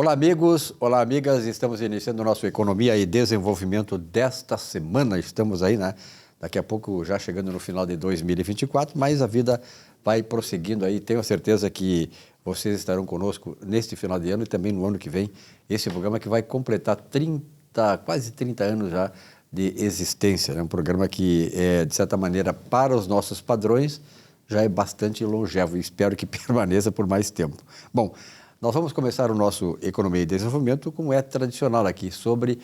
Olá, amigos, olá, amigas. Estamos iniciando o nosso Economia e Desenvolvimento desta semana. Estamos aí, né? Daqui a pouco já chegando no final de 2024, mas a vida vai prosseguindo aí. Tenho certeza que vocês estarão conosco neste final de ano e também no ano que vem. Esse programa que vai completar quase 30 anos já de existência. É um programa que, de certa maneira, para os nossos padrões, já é bastante longevo e espero que permaneça por mais tempo. Bom, nós vamos começar o nosso Economia e Desenvolvimento, como é tradicional aqui, sobre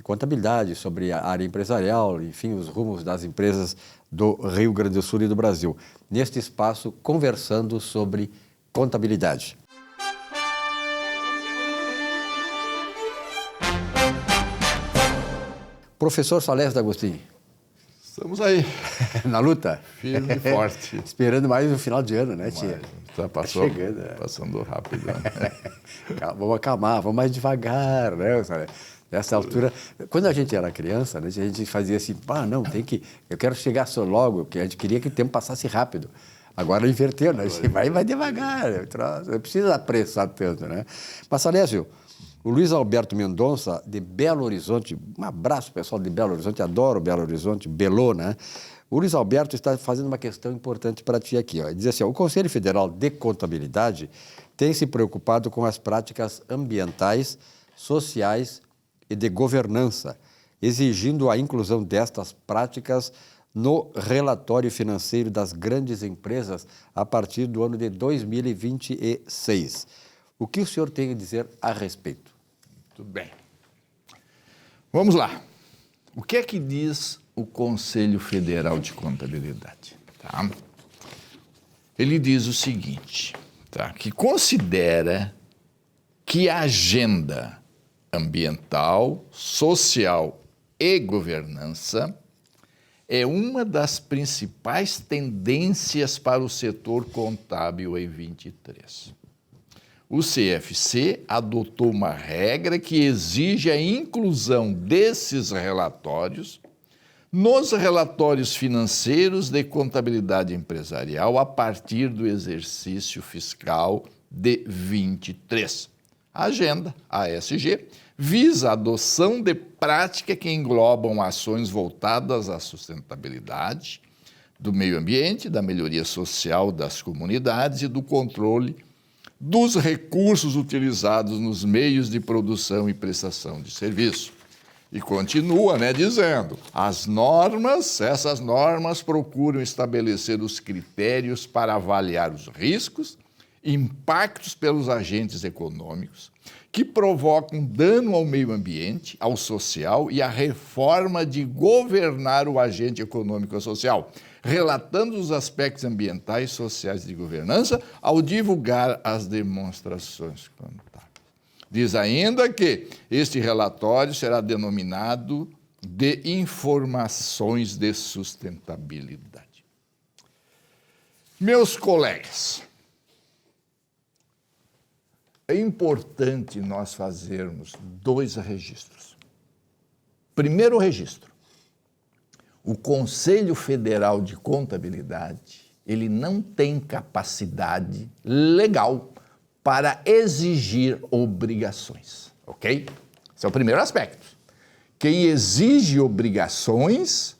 contabilidade, sobre a área empresarial, enfim, os rumos das empresas do Rio Grande do Sul e do Brasil. Neste espaço, conversando sobre contabilidade. Professor Salésio D'Agostini. Estamos aí. Na luta? Firme e forte. Esperando mais um final de ano, né, tia? Passou, chegando, passando rápido. Vamos acalmar, vamos mais devagar, né? Nessa altura, quando a gente era criança, né, a gente fazia assim, não, eu quero chegar só logo, porque a gente queria que o tempo passasse rápido. Agora inverteu, né? A gente vai devagar, não precisa apressar tanto, né? Mas, Salésio, o Luiz Alberto Mendonça, de Belo Horizonte, um abraço pessoal de Belo Horizonte, adoro Belo Horizonte, Belô, né? O Luiz Alberto está fazendo uma questão importante para ti aqui. Ó. Ele diz assim, o Conselho Federal de Contabilidade tem se preocupado com as práticas ambientais, sociais e de governança, exigindo a inclusão destas práticas no relatório financeiro das grandes empresas a partir do ano de 2026. O que o senhor tem a dizer a respeito? Tudo bem. Vamos lá. O que é que diz o Conselho Federal de Contabilidade? Tá? Ele diz o seguinte, tá? Que considera que a agenda ambiental, social e governança é uma das principais tendências para o setor contábil em 23. O CFC adotou uma regra que exige a inclusão desses relatórios nos relatórios financeiros de contabilidade empresarial a partir do exercício fiscal de 23. A agenda, ASG, visa a adoção de práticas que englobam ações voltadas à sustentabilidade do meio ambiente, da melhoria social das comunidades e do controle dos recursos utilizados nos meios de produção e prestação de serviço. E continua, dizendo, essas normas procuram estabelecer os critérios para avaliar os riscos, impactos pelos agentes econômicos, que provocam dano ao meio ambiente, ao social e a reforma de governar o agente econômico e social, relatando os aspectos ambientais e sociais de governança ao divulgar as demonstrações contábeis. Diz ainda que este relatório será denominado de informações de sustentabilidade. Meus colegas, é importante nós fazermos 2 registros. Primeiro registro. O Conselho Federal de Contabilidade, ele não tem capacidade legal para exigir obrigações, ok? Esse é o primeiro aspecto. Quem exige obrigações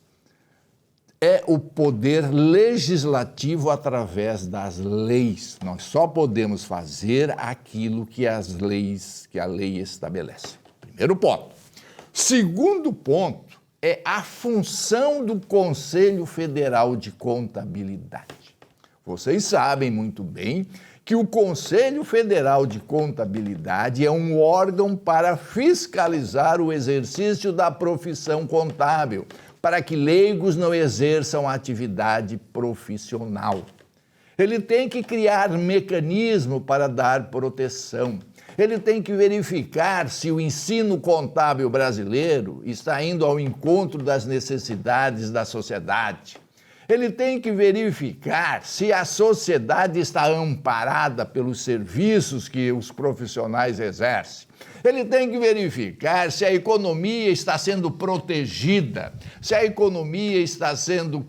é o poder legislativo através das leis. Nós só podemos fazer aquilo que a lei estabelece. Primeiro ponto. Segundo ponto é a função do Conselho Federal de Contabilidade. Vocês sabem muito bem que o Conselho Federal de Contabilidade é um órgão para fiscalizar o exercício da profissão contábil, para que leigos não exerçam atividade profissional. Ele tem que criar mecanismo para dar proteção. Ele tem que verificar se o ensino contábil brasileiro está indo ao encontro das necessidades da sociedade. Ele tem que verificar se a sociedade está amparada pelos serviços que os profissionais exercem. Ele tem que verificar se a economia está sendo protegida, se a economia está sendo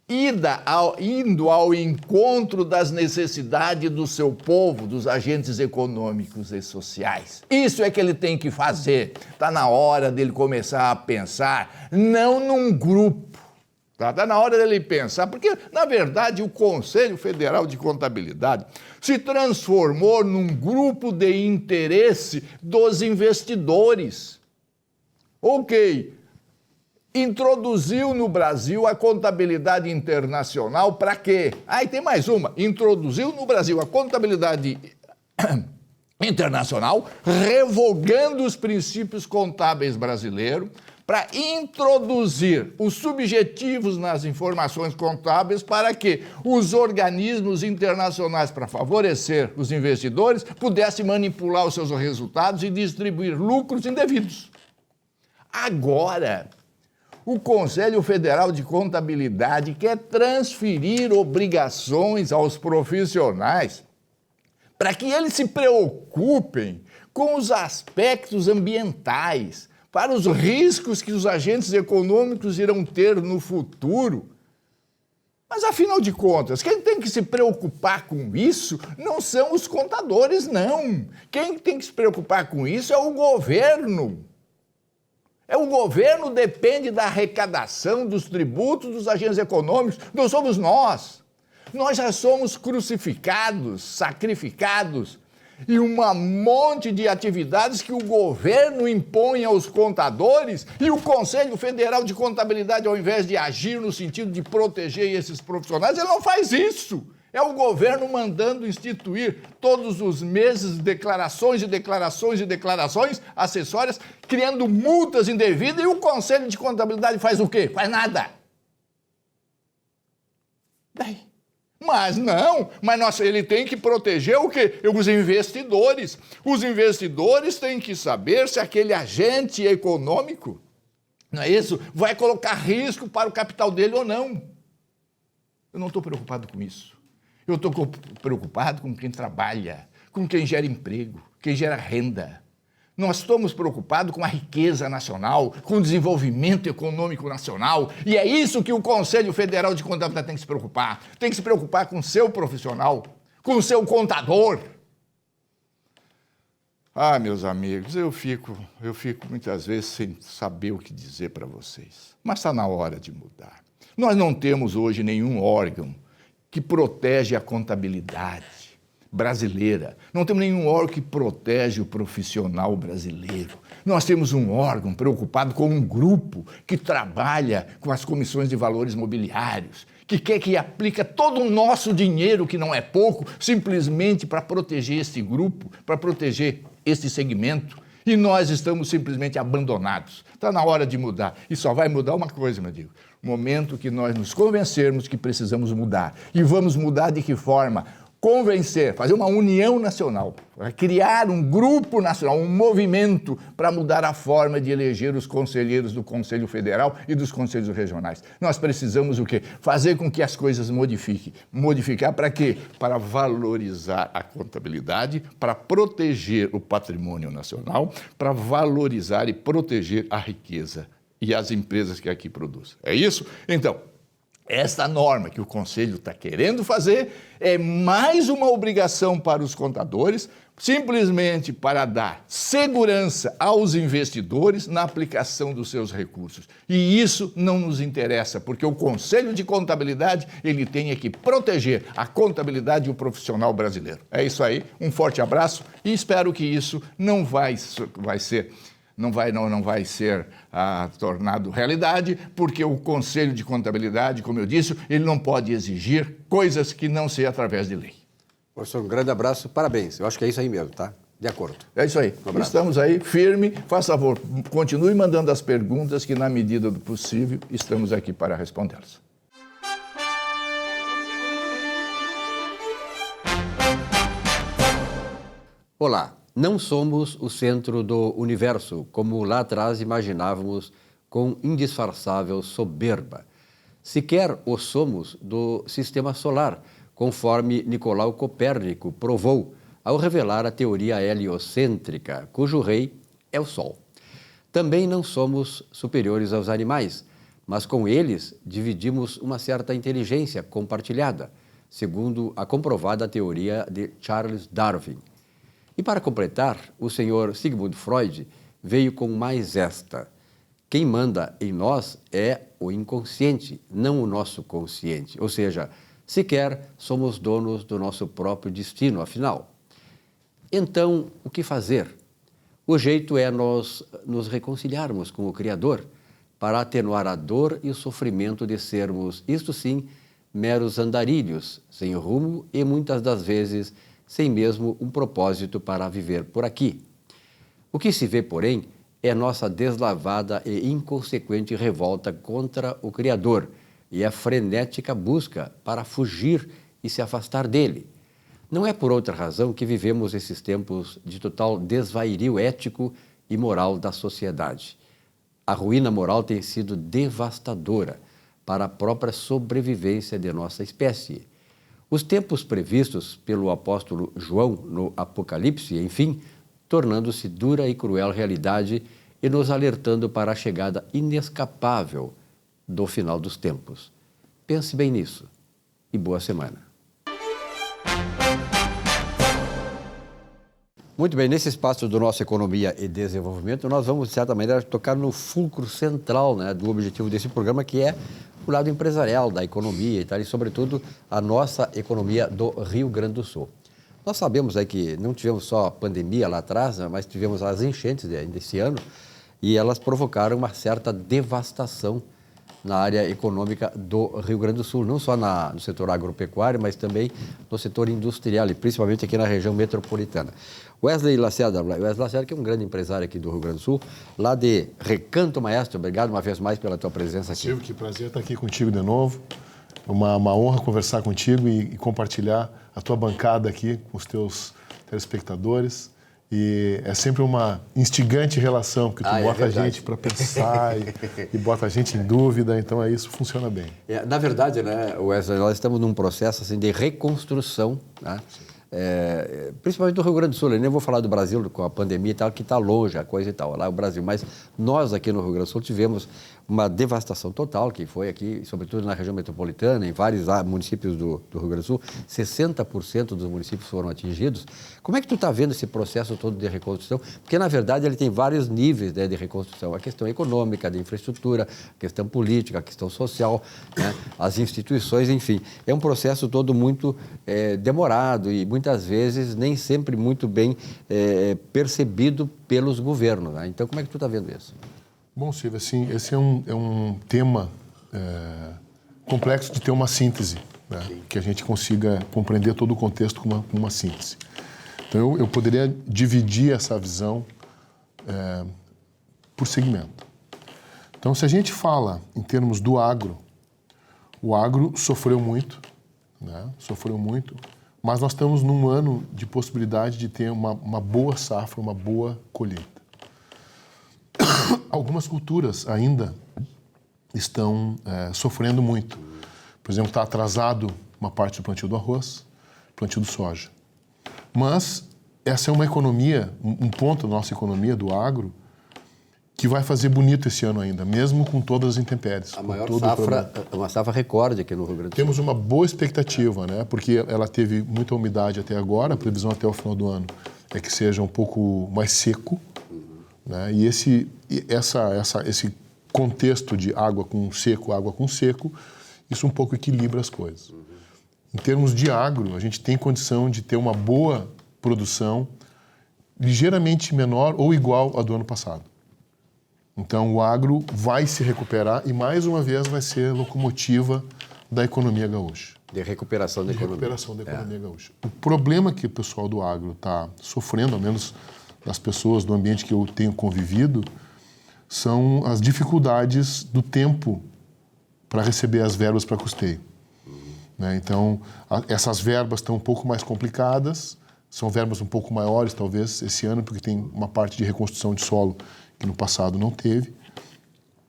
indo ao encontro das necessidades do seu povo, dos agentes econômicos e sociais. Isso é que ele tem que fazer. Está na hora dele começar a pensar, não num grupo. Está na hora dele pensar, porque, na verdade, o Conselho Federal de Contabilidade se transformou num grupo de interesse dos investidores. Ok. Introduziu no Brasil a contabilidade internacional para quê? E tem mais uma. Introduziu no Brasil a contabilidade internacional, revogando os princípios contábeis brasileiros, para introduzir os subjetivos nas informações contábeis para que os organismos internacionais, para favorecer os investidores, pudessem manipular os seus resultados e distribuir lucros indevidos. Agora, o Conselho Federal de Contabilidade quer transferir obrigações aos profissionais para que eles se preocupem com os aspectos ambientais, para os riscos que os agentes econômicos irão ter no futuro. Mas, afinal de contas, quem tem que se preocupar com isso não são os contadores, não. Quem tem que se preocupar com isso é o governo. O governo depende da arrecadação dos tributos dos agentes econômicos, não somos nós. Nós já somos crucificados, sacrificados, e um monte de atividades que o governo impõe aos contadores, e o Conselho Federal de Contabilidade, ao invés de agir no sentido de proteger esses profissionais, ele não faz isso. É o governo mandando instituir todos os meses declarações e declarações e declarações acessórias, criando multas indevidas, e o Conselho de Contabilidade faz o quê? Faz nada. Mas não, ele tem que proteger o quê? Os investidores. Os investidores têm que saber se aquele agente econômico, não é isso, vai colocar risco para o capital dele ou não. Eu não estou preocupado com isso. Eu estou preocupado com quem trabalha, com quem gera emprego, quem gera renda. Nós estamos preocupados com a riqueza nacional, com o desenvolvimento econômico nacional, e é isso que o Conselho Federal de Contabilidade tem que se preocupar. Tem que se preocupar com o seu profissional, com o seu contador. Meus amigos, eu fico muitas vezes sem saber o que dizer para vocês. Mas está na hora de mudar. Nós não temos hoje nenhum órgão que protege a contabilidade brasileira. Não temos nenhum órgão que protege o profissional brasileiro. Nós temos um órgão preocupado com um grupo que trabalha com as comissões de valores mobiliários, que quer que aplica todo o nosso dinheiro, que não é pouco, simplesmente para proteger este grupo, para proteger este segmento. E nós estamos simplesmente abandonados. Está na hora de mudar. E só vai mudar uma coisa, meu amigo. O momento que nós nos convencermos que precisamos mudar. E vamos mudar de que forma? Convencer, fazer uma união nacional, criar um grupo nacional, um movimento para mudar a forma de eleger os conselheiros do Conselho Federal e dos conselhos regionais. Nós precisamos o quê? Fazer com que as coisas modifiquem. Modificar para quê? Para valorizar a contabilidade, para proteger o patrimônio nacional, para valorizar e proteger a riqueza e as empresas que aqui produzem. É isso? Então, esta norma que o Conselho está querendo fazer é mais uma obrigação para os contadores, simplesmente para dar segurança aos investidores na aplicação dos seus recursos. E isso não nos interessa, porque o Conselho de Contabilidade ele tem que proteger a contabilidade e o profissional brasileiro. É isso aí, um forte abraço e espero que isso não vai ser tornado realidade, porque o Conselho de Contabilidade, como eu disse, ele não pode exigir coisas que não sejam através de lei. Professor, um grande abraço, parabéns. Eu acho que é isso aí mesmo, tá? De acordo. É isso aí. Estamos aí, firme. Faça favor, continue mandando as perguntas que, na medida do possível, estamos aqui para respondê-las. Olá. Não somos o centro do universo, como lá atrás imaginávamos com indisfarçável soberba. Sequer o somos do sistema solar, conforme Nicolau Copérnico provou ao revelar a teoria heliocêntrica, cujo rei é o Sol. Também não somos superiores aos animais, mas com eles dividimos uma certa inteligência compartilhada, segundo a comprovada teoria de Charles Darwin. E para completar, o senhor Sigmund Freud veio com mais esta: quem manda em nós é o inconsciente, não o nosso consciente. Ou seja, sequer somos donos do nosso próprio destino, afinal. Então, o que fazer? O jeito é nós nos reconciliarmos com o Criador para atenuar a dor e o sofrimento de sermos, isto sim, meros andarilhos, sem rumo e muitas das vezes sem mesmo um propósito para viver por aqui. O que se vê, porém, é nossa deslavada e inconsequente revolta contra o Criador e a frenética busca para fugir e se afastar dele. Não é por outra razão que vivemos esses tempos de total desvario ético e moral da sociedade. A ruína moral tem sido devastadora para a própria sobrevivência de nossa espécie. Os tempos previstos pelo apóstolo João no Apocalipse, enfim, tornando-se dura e cruel realidade e nos alertando para a chegada inescapável do final dos tempos. Pense bem nisso e boa semana. Muito bem, nesse espaço do nosso Economia e Desenvolvimento, nós vamos, de certa maneira, tocar no fulcro central, né, do objetivo desse programa, que é o lado empresarial da economia e tal, e, sobretudo, a nossa economia do Rio Grande do Sul. Nós sabemos aí que não tivemos só a pandemia lá atrás, né, mas tivemos as enchentes desse ano, e elas provocaram uma certa devastação na área econômica do Rio Grande do Sul, não só no setor agropecuário, mas também no setor industrial, e principalmente aqui na região metropolitana. Wesley Lacerda, que é um grande empresário aqui do Rio Grande do Sul, lá de Recanto Maestro, obrigado uma vez mais pela tua presença aqui. Silvio, que prazer estar aqui contigo de novo. É uma honra conversar contigo e compartilhar a tua bancada aqui com os teus telespectadores. E é sempre uma instigante relação, porque tu bota a gente para pensar e bota a gente em dúvida, então isso funciona bem. Na verdade, né, Wesley, nós estamos num processo assim, de reconstrução, né? Principalmente do Rio Grande do Sul. Eu nem vou falar do Brasil com a pandemia e tal, que está longe a coisa e tal, lá é o Brasil. Mas nós aqui no Rio Grande do Sul tivemos uma devastação total, que foi aqui, sobretudo na região metropolitana, em vários municípios do Rio Grande do Sul, 60% dos municípios foram atingidos. Como é que tu está vendo esse processo todo de reconstrução? Porque, na verdade, ele tem vários níveis, né, de reconstrução. A questão econômica, de infraestrutura, a questão política, a questão social, né, as instituições, enfim. É um processo todo muito demorado e muitas vezes nem sempre muito bem percebido pelos governos, né? Então, como é que tu está vendo isso? Bom, Silvio, assim, esse é um tema complexo de ter uma síntese, né? Que a gente consiga compreender todo o contexto com uma síntese. Então, eu poderia dividir essa visão por segmento. Então, se a gente fala em termos do agro, o agro sofreu muito, né? Sofreu muito, mas nós estamos num ano de possibilidade de ter uma boa safra, uma boa colheita. Algumas culturas ainda estão sofrendo muito. Por exemplo, está atrasado uma parte do plantio do arroz, plantio do soja. Mas essa é uma economia, um ponto da nossa economia, do agro, que vai fazer bonito esse ano ainda, mesmo com todas as intempéries. A maior safra, uma safra recorde aqui no Rio Grande do Sul. Temos uma boa expectativa, né? Porque ela teve muita umidade até agora, a previsão até o final do ano é que seja um pouco mais seco, né? E esse contexto de água com seco, isso um pouco equilibra as coisas. Em termos de agro, a gente tem condição de ter uma boa produção, ligeiramente menor ou igual à do ano passado. Então, o agro vai se recuperar e, mais uma vez, vai ser locomotiva da economia gaúcha. De recuperação da economia. Recuperação da economia gaúcha. O problema que o pessoal do agro está sofrendo, ao menos das pessoas do ambiente que eu tenho convivido, são as dificuldades do tempo para receber as verbas para custeio. Né? Então, essas verbas estão um pouco mais complicadas, são verbas um pouco maiores, talvez, esse ano, porque tem uma parte de reconstrução de solo que no passado não teve.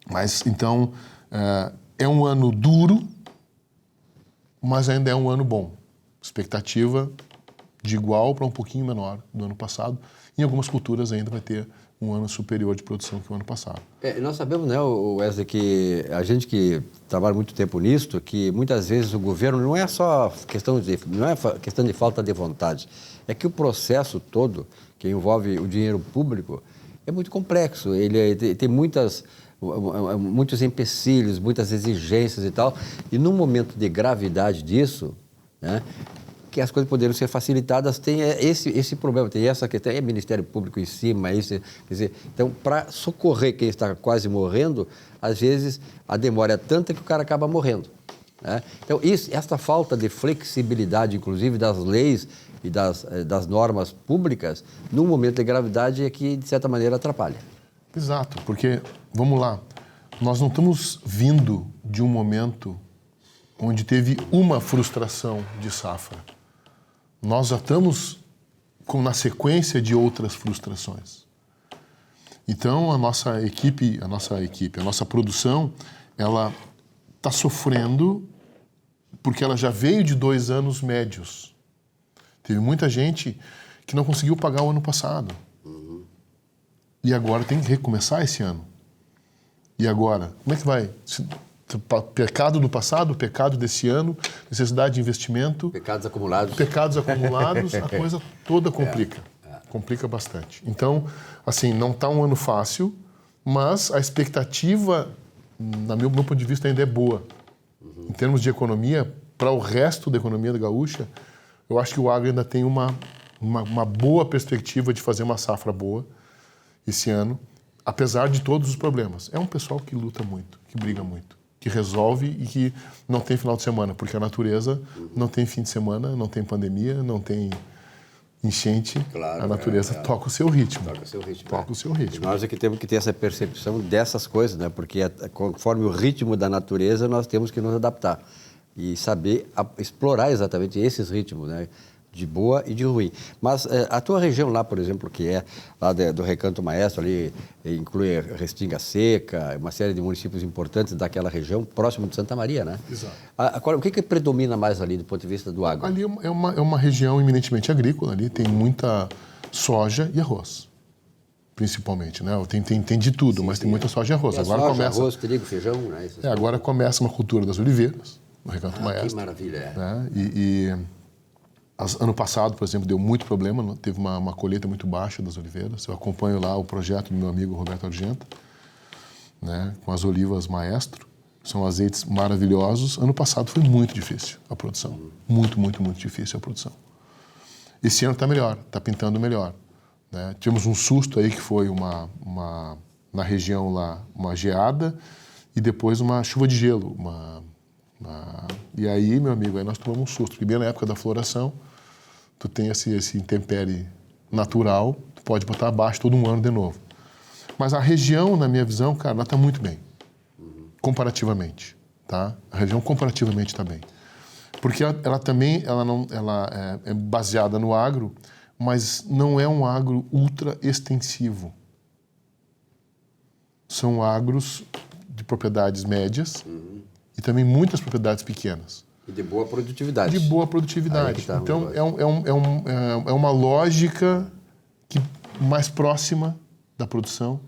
Mas, então, é um ano duro, mas ainda é um ano bom. Expectativa de igual para um pouquinho menor do ano passado. Em algumas culturas ainda vai ter um ano superior de produção que o ano passado. Nós sabemos, né, Wesley, que a gente que trabalha muito tempo nisso, que muitas vezes o governo não é só questão de falta de vontade, é que o processo todo que envolve o dinheiro público é muito complexo, ele tem muitos empecilhos, muitas exigências e tal, e no momento de gravidade disso, né, que as coisas poderiam ser facilitadas, tem esse problema, tem essa questão, é Ministério Público em cima, quer dizer, então, para socorrer quem está quase morrendo, às vezes a demora é tanta que o cara acaba morrendo, né? Então, essa falta de flexibilidade, inclusive, das leis e das normas públicas, num momento de gravidade, é que, de certa maneira, atrapalha. Exato, porque, vamos lá, nós não estamos vindo de um momento onde teve uma frustração de safra. Nós já estamos na sequência de outras frustrações. Então, a nossa produção, ela está sofrendo porque ela já veio de 2 anos médios. Teve muita gente que não conseguiu pagar o ano passado. E agora tem que recomeçar esse ano. E agora? Como é que vai? Pecado do passado, pecado desse ano, necessidade de investimento. Pecados acumulados, a coisa toda complica. Complica bastante. Então, assim, não está um ano fácil, mas a expectativa, no meu ponto de vista, ainda é boa. Em termos de economia, para o resto da economia da gaúcha, eu acho que o agro ainda tem uma boa perspectiva de fazer uma safra boa esse ano, apesar de todos os problemas. É um pessoal que luta muito, que briga muito, que resolve e que não tem final de semana, porque a natureza não tem fim de semana, não tem pandemia, não tem enchente. Claro, a natureza toca o seu ritmo. Toca o seu ritmo. E nós é que temos que ter essa percepção dessas coisas, né? Porque conforme o ritmo da natureza, nós temos que nos adaptar e saber explorar exatamente esses ritmos, né? De boa e de ruim. Mas a tua região lá, por exemplo, que é lá do Recanto Maestro, ali inclui Restinga Seca, uma série de municípios importantes daquela região, próximo de Santa Maria, né? Exato. Agora, o que predomina mais ali do ponto de vista do agro? Ali é uma região eminentemente agrícola, ali tem muita soja e arroz, principalmente, né? Tem de tudo, mas tem muita soja e arroz. Agora soja, começa arroz, trigo, feijão, né? Agora começa uma cultura das oliveiras, no Recanto Maestro. Que maravilha, né? Ano passado, por exemplo, deu muito problema, teve uma colheita muito baixa das oliveiras. Eu acompanho lá o projeto do meu amigo Roberto Argenta, né, com as olivas Maestro. São azeites maravilhosos. Ano passado foi muito difícil a produção. Muito, muito, muito difícil a produção. Esse ano está melhor, está pintando melhor. Né? Tivemos um susto aí que foi na região lá, uma geada e depois uma chuva de gelo, E aí, meu amigo, aí nós tomamos um susto. Porque bem na época da floração, tu tem esse intempérie natural, tu pode botar abaixo todo um ano de novo. Mas a região, na minha visão, cara, ela está muito bem. Comparativamente, tá? A região comparativamente está bem. Porque ela também é baseada no agro, mas não é um agro ultra extensivo. São agros de propriedades médias, e também muitas propriedades pequenas. E de boa produtividade. De boa produtividade. Tá, então, é uma lógica mais próxima da produção,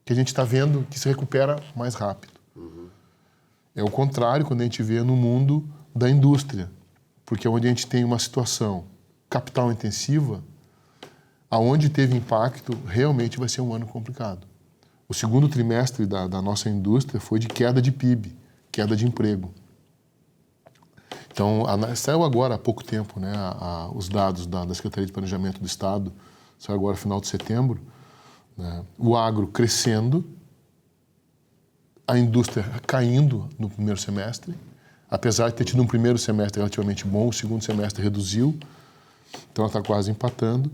que a gente está vendo que se recupera mais rápido. É o contrário quando a gente vê no mundo da indústria, porque onde a gente tem uma situação capital intensiva, aonde teve impacto, realmente vai ser um ano complicado. O segundo trimestre da nossa indústria foi de queda de PIB, queda de emprego. Então, saiu agora há pouco tempo, né, os dados da Secretaria de Planejamento do Estado, saiu agora no final de setembro, né, o agro crescendo, a indústria caindo no primeiro semestre, apesar de ter tido um primeiro semestre relativamente bom, o segundo semestre reduziu, então ela está quase empatando.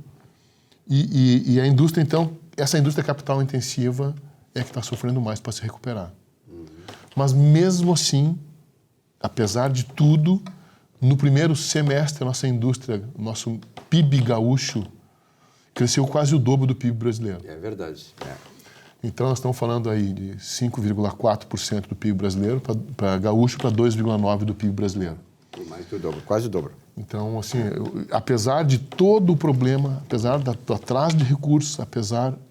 E a indústria, então, essa indústria capital intensiva é que está sofrendo mais para se recuperar. Mas mesmo assim, apesar de tudo, no primeiro semestre a nossa indústria, o nosso PIB gaúcho, cresceu quase o dobro do PIB brasileiro. É verdade. Então nós estamos falando aí de 5,4% do PIB brasileiro para gaúcho para 2,9% do PIB brasileiro. Mais do dobro, quase o dobro. Então, assim, apesar de todo o problema, apesar do atraso de recursos,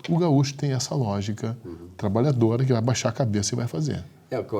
o gaúcho tem essa lógica trabalhadora que vai baixar a cabeça e vai fazer.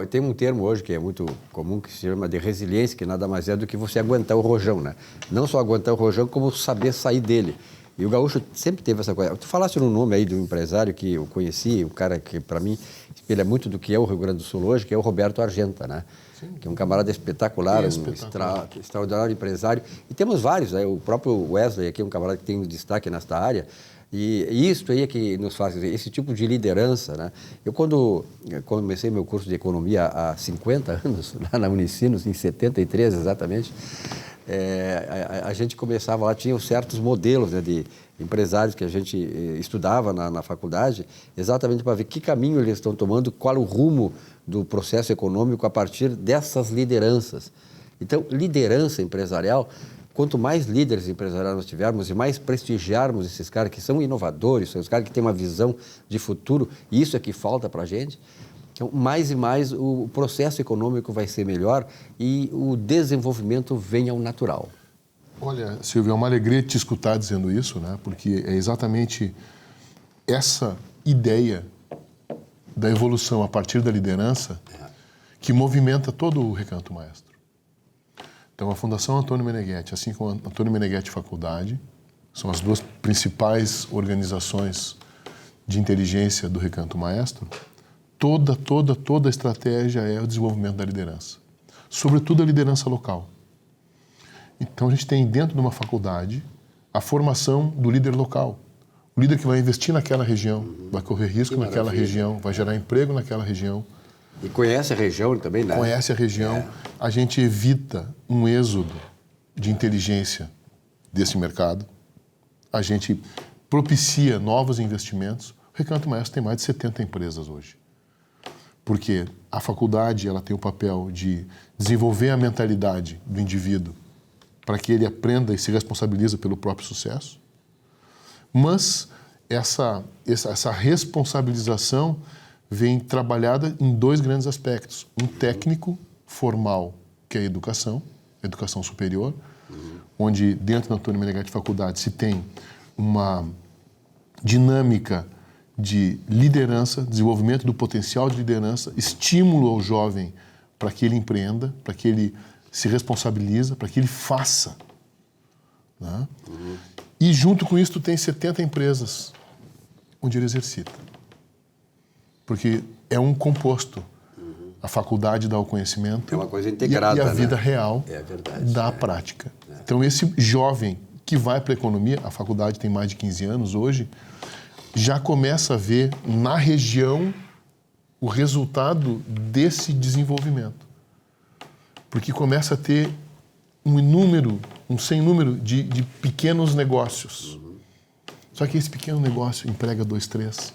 Tem um termo hoje que é muito comum que se chama de resiliência, que nada mais é do que você aguentar o rojão, né? Não só aguentar o rojão, como saber sair dele. E o gaúcho sempre teve essa coisa. Tu falaste no nome aí do empresário que eu conheci, um cara que, para mim, espelha muito do que é o Rio Grande do Sul hoje, que é o Roberto Argenta, né? Sim. Que é um camarada espetacular, um extraordinário empresário. E temos vários, né? O próprio Wesley aqui é um camarada que tem um destaque nesta área. E isso aí é que nos faz, esse tipo de liderança, né? Eu, quando comecei meu curso de economia há 50 anos, lá na Unicinos, em 73 exatamente, a gente começava lá, tinha certos modelos, né, de empresários que a gente estudava na faculdade, exatamente para ver que caminho eles estão tomando, qual o rumo do processo econômico a partir dessas lideranças. Então, liderança empresarial, quanto mais líderes empresariais nós tivermos e mais prestigiarmos esses caras que são inovadores, são os caras que têm uma visão de futuro, e isso é que falta para a gente, então, mais e mais o processo econômico vai ser melhor e o desenvolvimento vem ao natural. Olha, Silvio, é uma alegria te escutar dizendo isso, né? Porque é exatamente essa ideia da evolução a partir da liderança que movimenta todo o Recanto Maestro. Então, a Fundação Antônio Meneghetti, assim como a Antônio Meneghetti Faculdade, são as duas principais organizações de inteligência do Recanto Maestro. Toda a estratégia é o desenvolvimento da liderança, sobretudo a liderança local. Então, a gente tem dentro de uma faculdade a formação do líder local, o líder que vai investir naquela região, vai correr risco naquela região, vai gerar emprego naquela região. E conhece a região também, né? Conhece a região. A gente evita um êxodo de inteligência desse mercado, a gente propicia novos investimentos. O Recanto Maestro tem mais de 70 empresas hoje. Porque a faculdade ela tem o papel de desenvolver a mentalidade do indivíduo para que ele aprenda e se responsabilize pelo próprio sucesso. Mas essa responsabilização vem trabalhada em dois grandes aspectos. Um técnico formal, que é a educação superior, onde dentro da Antônio Meneghetti Faculdade se tem uma dinâmica de liderança, desenvolvimento do potencial de liderança, estímulo ao jovem para que ele empreenda, para que ele se responsabilize, para que ele faça. Né? E junto com isso tu tem 70 empresas onde ele exercita. Porque é um composto. A faculdade dá o conhecimento. É uma coisa integrada, e a vida né? real dá a prática. Então esse jovem que vai para a economia, a faculdade tem mais de 15 anos hoje, já começa a ver na região o resultado desse desenvolvimento. Porque começa a ter um sem número de pequenos negócios. Só que esse pequeno negócio emprega 2, 3,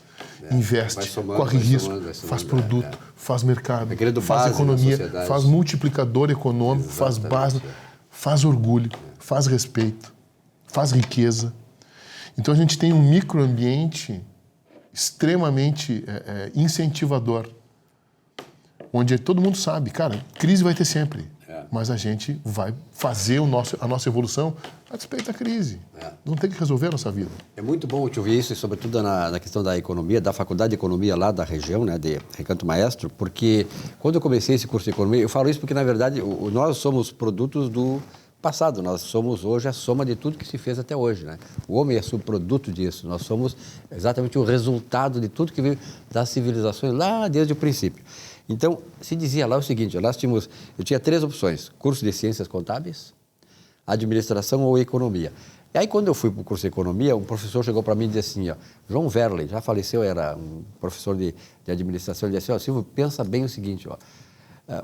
investe, corre risco, faz produto, faz mercado, faz economia, faz multiplicador econômico, faz base, faz orgulho, faz respeito, faz riqueza. Então, a gente tem um microambiente extremamente incentivador, onde todo mundo sabe, cara, crise vai ter sempre, mas a gente vai fazer a nossa evolução a despeito da crise. Não tem que resolver a nossa vida. É muito bom te ouvir isso, e sobretudo na questão da economia, da Faculdade de Economia lá da região, né, de Recanto Maestro, porque quando eu comecei esse curso de economia, eu falo isso porque, na verdade, nós somos produtos do passado, nós somos hoje a soma de tudo que se fez até hoje, né? O homem é subproduto disso, nós somos exatamente o resultado de tudo que veio das civilizações lá desde o princípio. Então, se dizia lá o seguinte, eu tinha 3 opções, curso de ciências contábeis, administração ou economia. E aí, quando eu fui para o curso de economia, um professor chegou para mim e disse assim, ó, João Verley, já faleceu, era um professor de administração, ele disse assim, ó, Silvio, pensa bem o seguinte, ó,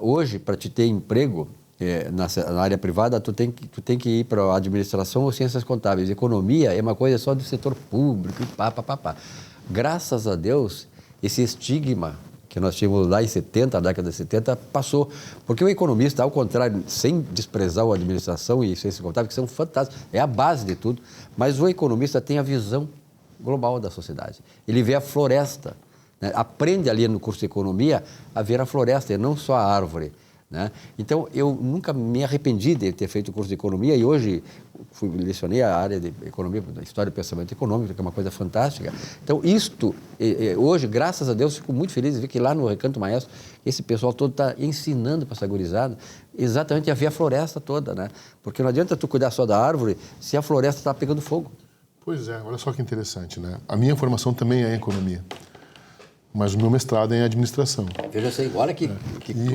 hoje, para te ter emprego, na área privada, tu tem que ir para a administração ou ciências contábeis. Economia é uma coisa só do setor público e pá. Graças a Deus, esse estigma que nós tínhamos lá em 70, a década de 70, passou. Porque o economista, ao contrário, sem desprezar a administração e ciências contábeis, que são fantásticas, é a base de tudo, mas o economista tem a visão global da sociedade. Ele vê a floresta, né? Aprende ali no curso de economia a ver a floresta, e não só a árvore. né? Então, eu nunca me arrependi de ter feito o curso de economia e hoje lecionei a área de economia, história do pensamento econômico, que é uma coisa fantástica. Então, hoje, graças a Deus, fico muito feliz de ver que lá no Recanto Maestro, esse pessoal todo está ensinando para essa gurizada exatamente a ver a floresta toda, né? Porque não adianta tu cuidar só da árvore se a floresta está pegando fogo. Pois é, olha só que interessante, né? A minha formação também é em economia, mas o meu mestrado é em administração. Veja assim, olha que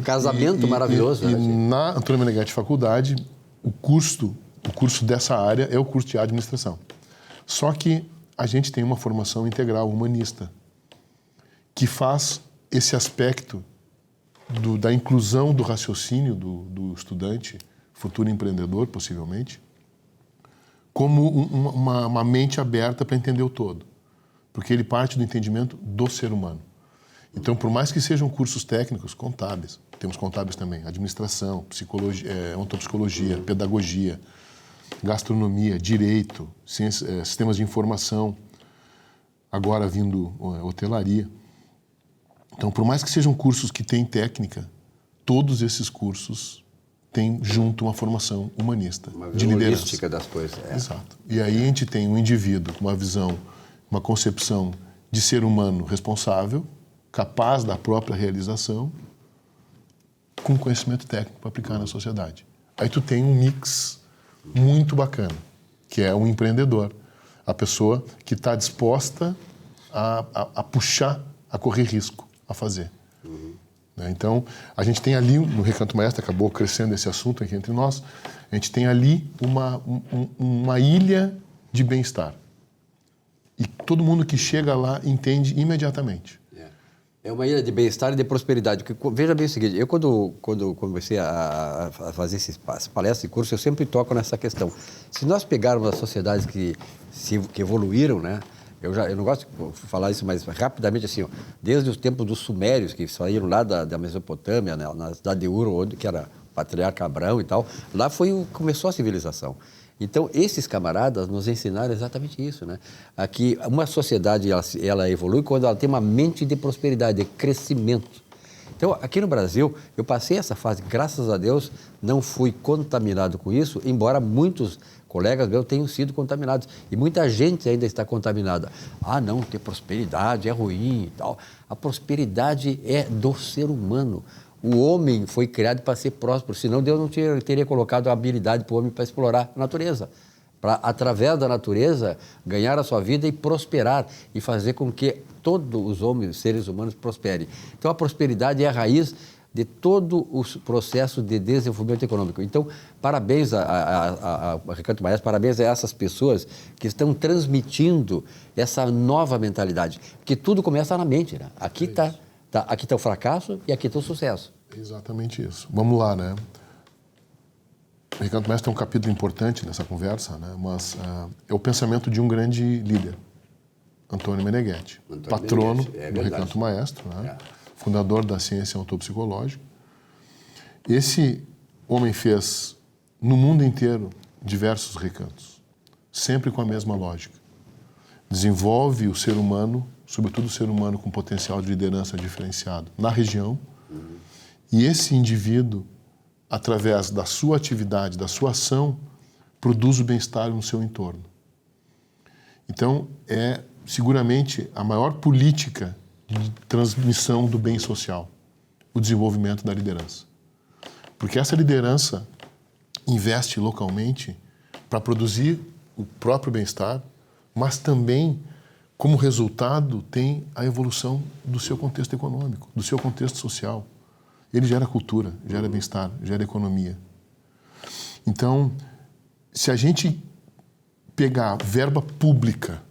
casamento maravilhoso. E na Antônio Meneghetti Faculdade, o curso dessa área é o curso de administração. Só que a gente tem uma formação integral humanista que faz esse aspecto da inclusão do raciocínio do estudante, futuro empreendedor, possivelmente, como uma mente aberta para entender o todo. Porque ele parte do entendimento do ser humano. Então, por mais que sejam cursos técnicos, contábeis, temos contábeis também, administração, psicologia, ontopsicologia, pedagogia, gastronomia, direito, sistemas de informação, agora vindo hotelaria. Então, por mais que sejam cursos que têm técnica, todos esses cursos têm junto uma formação humanista, de liderança. Holística das coisas. Exato. E aí a gente tem um indivíduo com uma visão, uma concepção de ser humano responsável, capaz da própria realização, com conhecimento técnico para aplicar na sociedade. Aí tu tem um mix muito bacana, que é um empreendedor, a pessoa que está disposta a puxar, a correr risco, a fazer. Né? Então, a gente tem ali, no Recanto Maestro, acabou crescendo esse assunto aqui entre nós, a gente tem ali uma ilha de bem-estar. E todo mundo que chega lá entende imediatamente. É uma ilha de bem-estar e de prosperidade. Porque, veja bem o seguinte, eu quando comecei a fazer essas palestras e cursos, eu sempre toco nessa questão. Se nós pegarmos as sociedades que evoluíram, né? Eu não gosto de falar isso, mas rapidamente assim, ó, desde os tempos dos sumérios, que saíram lá da Mesopotâmia, né, na cidade de Ur, que era o patriarca Abraão e tal, lá começou a civilização. Então, esses camaradas nos ensinaram exatamente isso, né? Que uma sociedade, ela evolui quando ela tem uma mente de prosperidade, de crescimento. Então, aqui no Brasil, eu passei essa fase, graças a Deus, não fui contaminado com isso, embora muitos colegas meus tenham sido contaminados. E muita gente ainda está contaminada. Ah, não, ter prosperidade é ruim e tal. A prosperidade é do ser humano. O homem foi criado para ser próspero, senão Deus não teria colocado a habilidade para o homem para explorar a natureza. Para, através da natureza, ganhar a sua vida e prosperar e fazer com que todos os homens, seres humanos, prosperem. Então, a prosperidade é a raiz de todo o processo de desenvolvimento econômico. Então, parabéns a Recanto Maestro, parabéns a essas pessoas que estão transmitindo essa nova mentalidade, porque tudo começa na mente, né? Aqui está o fracasso e aqui está o sucesso. Exatamente isso. Vamos lá, né? O Recanto Maestro é um capítulo importante nessa conversa, né? Mas é o pensamento de um grande líder, Antônio Meneghetti, patrono do Recanto Maestro, né? Fundador da ciência ontopsicológica. Esse homem fez, no mundo inteiro, diversos recantos, sempre com a mesma lógica. Desenvolve o ser humano, sobretudo o ser humano com potencial de liderança diferenciado, na região, e esse indivíduo, através da sua atividade, da sua ação, produz o bem-estar no seu entorno. Então, é seguramente a maior política de transmissão do bem social, o desenvolvimento da liderança. Porque essa liderança investe localmente para produzir o próprio bem-estar, mas também, como resultado, tem a evolução do seu contexto econômico, do seu contexto social. Ele gera cultura, gera bem-estar, gera economia. Então, se a gente pegar verba pública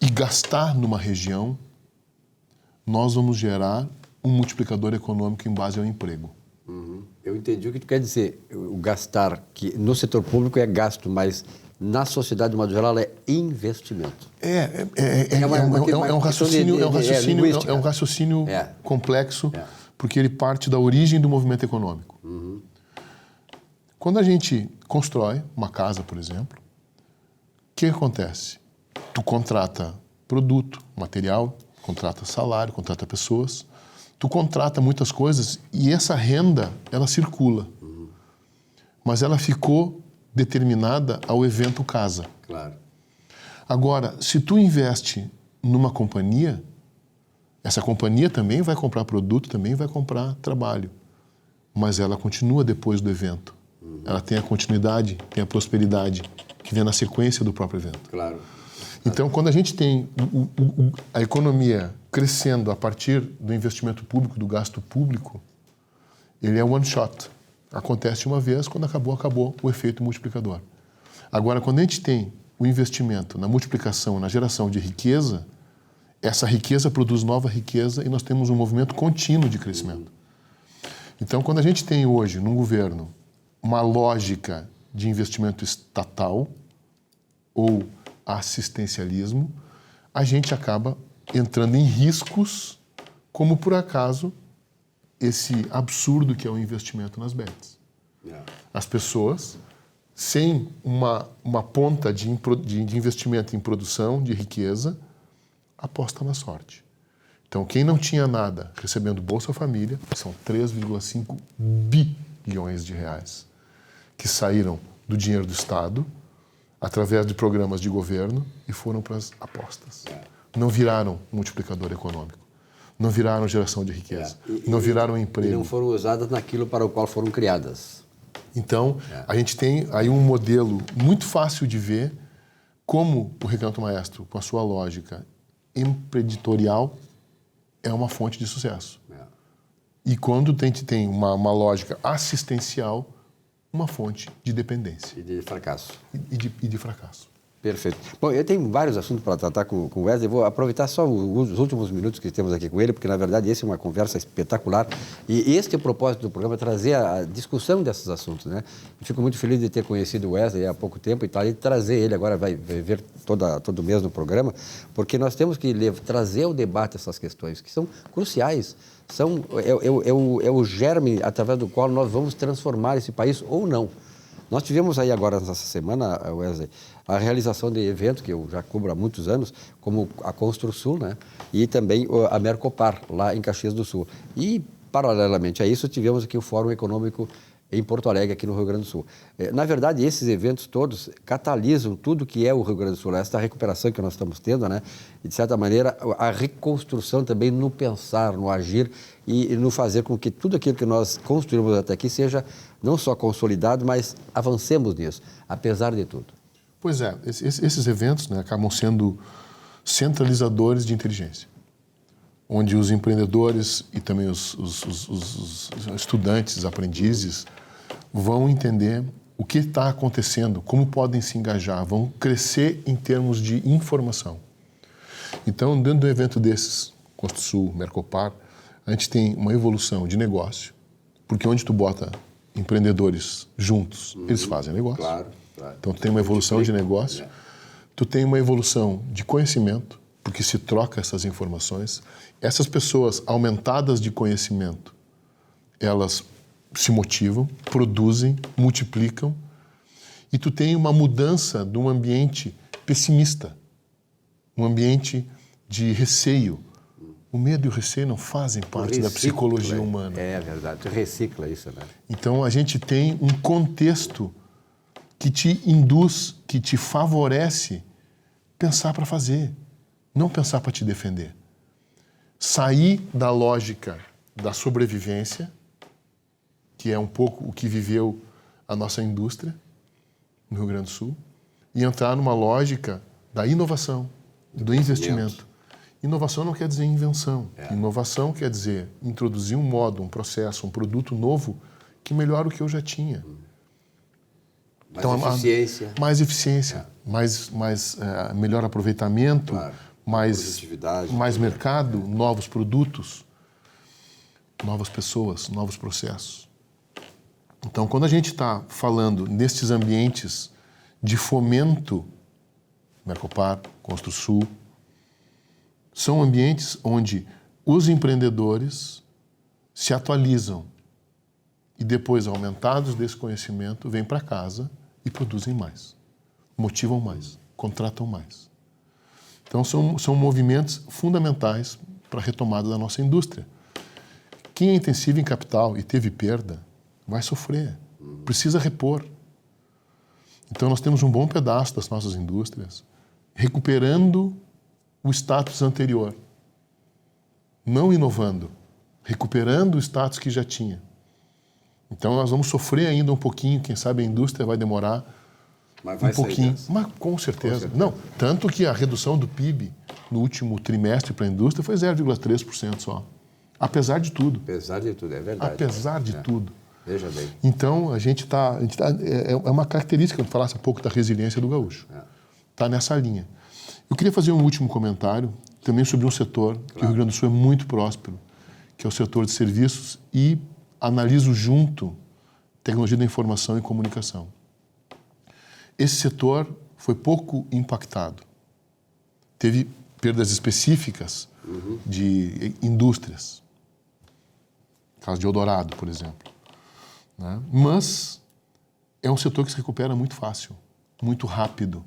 e gastar numa região, nós vamos gerar um multiplicador econômico em base ao emprego. Eu entendi o que tu quer dizer. O gastar, que no setor público é gasto, mas na sociedade, de modo geral, é investimento. É um raciocínio complexo, porque ele parte da origem do movimento econômico. Quando a gente constrói uma casa, por exemplo, o que acontece? Tu contrata produto, material, contrata salário, contrata pessoas, tu contrata muitas coisas e essa renda, ela circula. Mas ela ficou determinada ao evento casa. Claro. Agora, se tu investe numa companhia, essa companhia também vai comprar produto, também vai comprar trabalho. Mas ela continua depois do evento. Ela tem a continuidade, tem a prosperidade, que vem na sequência do próprio evento. Claro. Então, quando a gente tem a economia crescendo a partir do investimento público, do gasto público, ele é one shot. Acontece uma vez, quando acabou o efeito multiplicador. Agora, quando a gente tem o investimento na multiplicação, na geração de riqueza, essa riqueza produz nova riqueza e nós temos um movimento contínuo de crescimento. Então, quando a gente tem hoje, num governo, uma lógica de investimento estatal ou assistencialismo, a gente acaba entrando em riscos, como por acaso esse absurdo que é o investimento nas bets. As pessoas, sem uma ponta de investimento em produção de riqueza, apostam na sorte. Então, quem não tinha nada recebendo Bolsa Família, são 3,5 bilhões de reais que saíram do dinheiro do Estado através de programas de governo e foram para as apostas. Não viraram multiplicador econômico, não viraram geração de riqueza, não viraram emprego. E não foram usadas naquilo para o qual foram criadas. Então, a gente tem aí um modelo muito fácil de ver como o Recanto Maestro, com a sua lógica empreendedorial, é uma fonte de sucesso. E quando a gente tem uma lógica assistencial, uma fonte de dependência. E de fracasso. E de fracasso. Perfeito. Bom, eu tenho vários assuntos para tratar com o Wesley. Vou aproveitar só os últimos minutos que temos aqui com ele, porque, na verdade, essa é uma conversa espetacular. E este é o propósito do programa, trazer a discussão desses assuntos, né? Eu fico muito feliz de ter conhecido o Wesley há pouco tempo e tal, e trazer ele agora, vai ver todo mês no programa, porque nós temos que trazer ao debate essas questões, que são cruciais. É o germe através do qual nós vamos transformar esse país ou não. Nós tivemos aí agora, nessa semana, Wesley, a realização de eventos que eu já cubro há muitos anos, como a Construsul, né? E também a Mercopar, lá em Caxias do Sul. E, paralelamente a isso, tivemos aqui o Fórum Econômico em Porto Alegre, aqui no Rio Grande do Sul. Na verdade, esses eventos todos catalisam tudo que é o Rio Grande do Sul, essa recuperação que nós estamos tendo, né? E, de certa maneira, a reconstrução também no pensar, no agir e no fazer com que tudo aquilo que nós construímos até aqui seja não só consolidado, mas avancemos nisso, apesar de tudo. Pois é, esses eventos, né, acabam sendo centralizadores de inteligência, onde os empreendedores e também os estudantes, aprendizes, vão entender o que está acontecendo, como podem se engajar, vão crescer em termos de informação. Então, dentro do evento desses, Construsul, Mercopar, a gente tem uma evolução de negócio, porque onde tu bota empreendedores juntos, eles fazem negócio. Claro. Então, tu tem uma evolução de negócio, tu tem uma evolução de conhecimento, porque se troca essas informações. Essas pessoas aumentadas de conhecimento, elas se motivam, produzem, multiplicam, e tu tem uma mudança de um ambiente pessimista, um ambiente de receio. O medo e o receio não fazem parte da psicologia humana. É verdade, tu recicla isso, né? Então, a gente tem um contexto que te induz, que te favorece pensar para fazer, não pensar para te defender. Sair da lógica da sobrevivência, que é um pouco o que viveu a nossa indústria no Rio Grande do Sul, e entrar numa lógica da inovação, do investimento. Inovação não quer dizer invenção. Inovação quer dizer introduzir um modo, um processo, um produto novo que melhora o que eu já tinha. Mais eficiência, mais melhor aproveitamento, mais mercado, novos produtos, novas pessoas, novos processos. Então, quando a gente está falando nestes ambientes de fomento, Mercopar, Construsul, são ambientes onde os empreendedores se atualizam e depois, aumentados desse conhecimento, vêm para casa e produzem mais, motivam mais, contratam mais. Então, são movimentos fundamentais para a retomada da nossa indústria. Quem é intensivo em capital e teve perda, vai sofrer. Precisa repor. Então, nós temos um bom pedaço das nossas indústrias recuperando o status anterior. Não inovando, recuperando o status que já tinha. Então, nós vamos sofrer ainda um pouquinho. Quem sabe a indústria vai demorar um pouquinho. Mas com certeza. Não, tanto que a redução do PIB no último trimestre para a indústria foi 0,3% só. Apesar de tudo. Apesar de tudo, é verdade. Apesar de tudo. Veja bem. Então, a gente tá é uma característica, eu falasse há pouco da resiliência do gaúcho. Está nessa linha. Eu queria fazer um último comentário, também sobre um setor que o Rio Grande do Sul é muito próspero, que é o setor de serviços, e analiso junto tecnologia da informação e comunicação. Esse setor foi pouco impactado. Teve perdas específicas de indústrias. Caso de Eldorado, por exemplo. Né? Mas é um setor que se recupera muito fácil, muito rápido.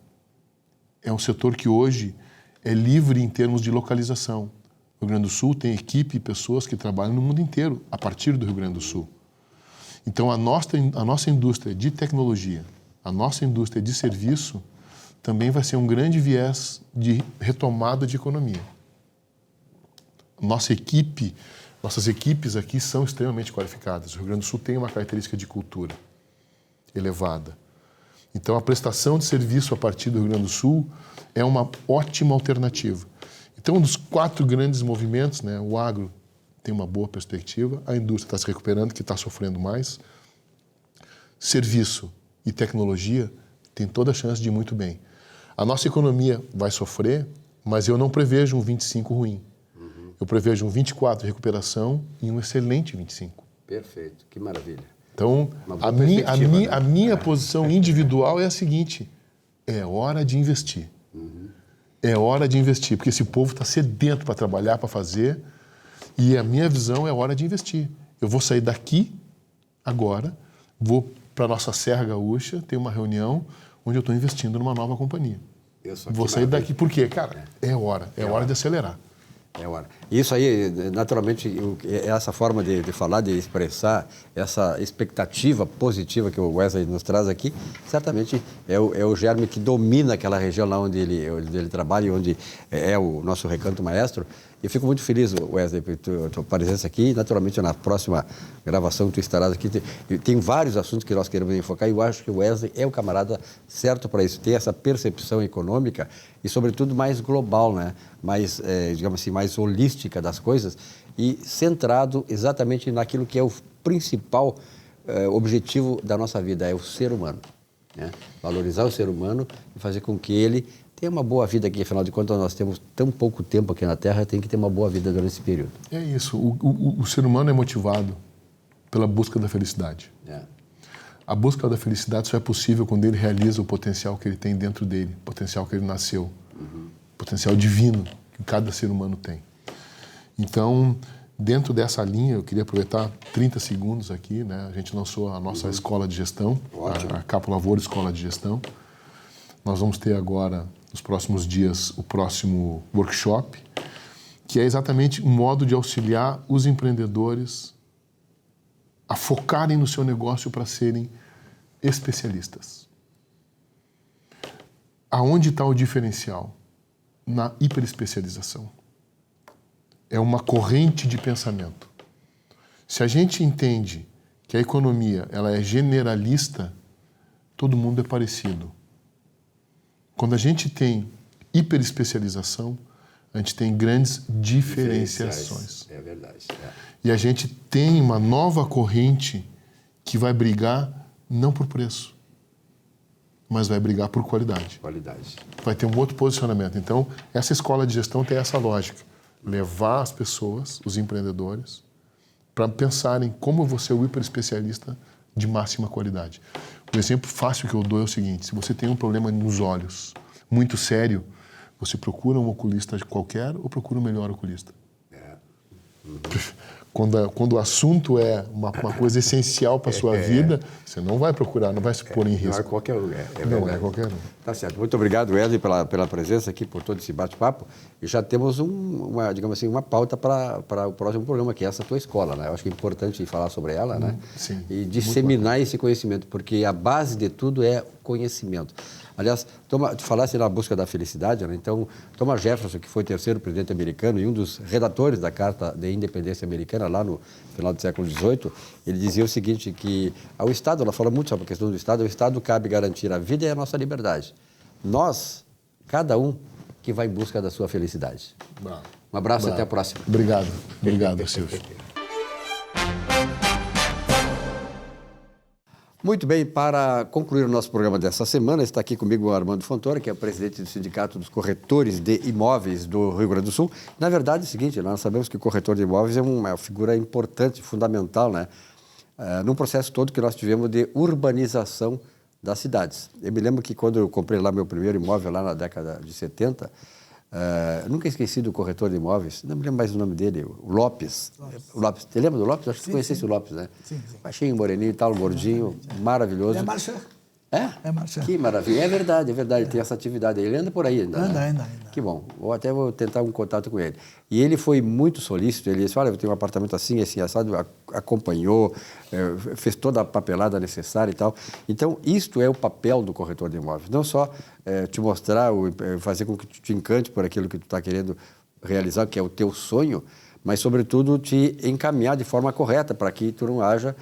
É um setor que hoje é livre em termos de localização. O Rio Grande do Sul tem equipe e pessoas que trabalham no mundo inteiro a partir do Rio Grande do Sul. Então, a nossa indústria de tecnologia, a nossa indústria de serviço, também vai ser um grande viés de retomada de economia. Nossas equipes aqui são extremamente qualificadas. O Rio Grande do Sul tem uma característica de cultura elevada. Então, a prestação de serviço a partir do Rio Grande do Sul é uma ótima alternativa. Então, um dos 4 grandes movimentos, né, o agro tem uma boa perspectiva, a indústria está se recuperando, que está sofrendo mais, serviço e tecnologia tem toda a chance de ir muito bem. A nossa economia vai sofrer, mas eu não prevejo um 25 ruim. Eu prevejo um 24 de recuperação e um excelente 25. Perfeito, que maravilha. Então, a minha posição individual é a seguinte: é hora de investir. É hora de investir, porque esse povo está sedento para trabalhar, para fazer, e a minha visão é hora de investir. Eu vou sair daqui agora, vou para a nossa Serra Gaúcha, tem uma reunião onde eu estou investindo numa nova companhia. Vou sair daqui, por quê? Cara, é hora de acelerar. É hora. Isso aí, naturalmente, essa forma de falar, de expressar essa expectativa positiva que o Wesley nos traz aqui, certamente é o germe que domina aquela região lá onde ele trabalha e onde é o nosso recanto maestro. Eu fico muito feliz, Wesley, por tua presença aqui. Naturalmente, na próxima gravação tu estarás aqui. Tem vários assuntos que nós queremos enfocar e eu acho que o Wesley é o camarada certo para isso. Ter essa percepção econômica e, sobretudo, mais global, né? Mais, digamos assim, mais holística das coisas e centrado exatamente naquilo que é o principal objetivo da nossa vida, é o ser humano. Né? Valorizar o ser humano e fazer com que ele tenha uma boa vida aqui. Afinal de contas, nós temos tão pouco tempo aqui na Terra, tem que ter uma boa vida durante esse período. É isso. O ser humano é motivado pela busca da felicidade. A busca da felicidade só é possível quando ele realiza o potencial que ele tem dentro dele, o potencial que ele nasceu, potencial divino que cada ser humano tem. Então, dentro dessa linha, eu queria aproveitar 30 segundos aqui, né? A gente lançou a nossa escola de gestão, a Capo Lavoura Escola de Gestão. Nós vamos ter agora, nos próximos dias, o próximo workshop, que é exatamente um modo de auxiliar os empreendedores a focarem no seu negócio para serem especialistas. Aonde está o diferencial? Na hiperespecialização. É uma corrente de pensamento. Se a gente entende que a economia ela é generalista, todo mundo é parecido. Quando a gente tem hiperespecialização, a gente tem grandes diferenciações. É verdade. E a gente tem uma nova corrente que vai brigar não por preço, mas vai brigar por qualidade. Vai ter um outro posicionamento. Então, essa escola de gestão tem essa lógica. Levar as pessoas, os empreendedores, para pensarem como eu vou ser o hiperespecialista de máxima qualidade. Um exemplo fácil que eu dou é o seguinte: se você tem um problema nos olhos muito sério, você procura um oculista qualquer ou procura o melhor oculista? Quando o assunto é uma coisa essencial para a sua vida, você não vai procurar, não vai se pôr em risco. Não é qualquer lugar. Não é qualquer um. Tá certo. Muito obrigado, Wesley, pela presença aqui, por todo esse bate-papo. E já temos digamos assim, uma pauta para o próximo programa, que é essa tua escola, né? Eu acho que é importante falar sobre ela, né? Sim. E disseminar esse conhecimento, porque a base de tudo é conhecimento. Aliás, tu falasse na busca da felicidade, né? Então, Thomas Jefferson, que foi o terceiro presidente americano e um dos redatores da Carta de Independência Americana, lá no final do século XVIII, ele dizia o seguinte, que ao Estado, ela fala muito sobre a questão do Estado, ao Estado cabe garantir a vida e a nossa liberdade. Nós, cada um, que vai em busca da sua felicidade. Bravo. Um abraço e até a próxima. Obrigado, Silvio. Muito bem, para concluir o nosso programa dessa semana, está aqui comigo o Armando Fontoura, que é o presidente do Sindicato dos Corretores de Imóveis do Rio Grande do Sul. Na verdade, é o seguinte, nós sabemos que o corretor de imóveis é uma figura importante, fundamental, né? Num processo todo que nós tivemos de urbanização das cidades. Eu me lembro que quando eu comprei lá meu primeiro imóvel, lá na década de 70, nunca esqueci do corretor de imóveis, não me lembro mais o nome dele, o Lopes. O Lopes. Você lembra do Lopes? Acho que você conhecesse o Lopes, né? Sim. Baixinho, moreninho e tal, gordinho, maravilhoso. É marchand. É? É marchand. Que maravilha. É verdade, tem essa atividade aí. Ele anda por aí ainda. Anda. Que bom. Vou tentar um contato com ele. E ele foi muito solícito. Ele disse, olha, eu tenho um apartamento assim, assado, acompanhou, fez toda a papelada necessária e tal. Então, isto é o papel do corretor de imóveis. Não só te mostrar, fazer com que tu te encante por aquilo que tu está querendo realizar, que é o teu sonho, mas, sobretudo, te encaminhar de forma correta para que tu não haja